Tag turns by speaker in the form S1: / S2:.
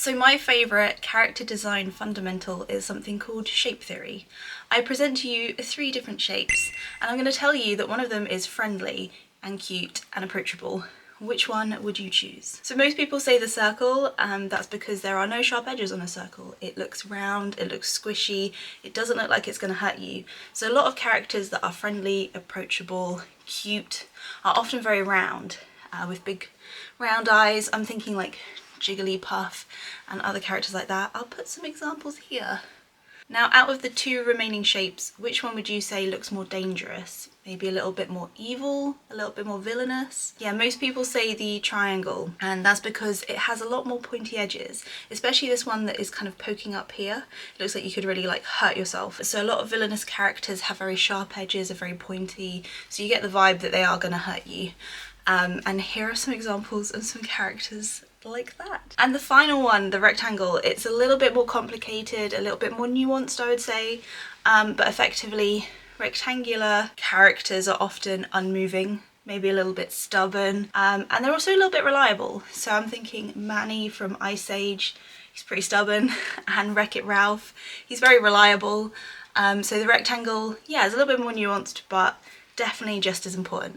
S1: So my favourite character design fundamental is something called shape theory. I present to you 3 different shapes, and I'm going to tell you that one of them is friendly and cute and approachable. Which one would you choose? So most people say the circle, and that's because there are no sharp edges on a circle. It looks round, it looks squishy, it doesn't look like it's going to hurt you. So a lot of characters that are friendly, approachable, cute are often very round, with big round eyes. I'm thinking like Jigglypuff and other characters like that. I'll put some examples here. Now, out of the 2 remaining shapes, which one would you say looks more dangerous? Maybe a little bit more evil, a little bit more villainous? Yeah, most people say the triangle, and that's because it has a lot more pointy edges, especially this one that is kind of poking up here. It looks like you could really like hurt yourself. So a lot of villainous characters have very sharp edges, are very pointy, so you get the vibe that they are going to hurt you. And here are some examples of some characters like that. And the final one, the rectangle, it's a little bit more complicated, a little bit more nuanced, I would say, but effectively rectangular characters are often unmoving, maybe a little bit stubborn, and they're also a little bit reliable. So I'm thinking Manny from Ice Age, he's pretty stubborn, and Wreck-It Ralph, he's very reliable. So the rectangle, yeah, is a little bit more nuanced, but definitely just as important.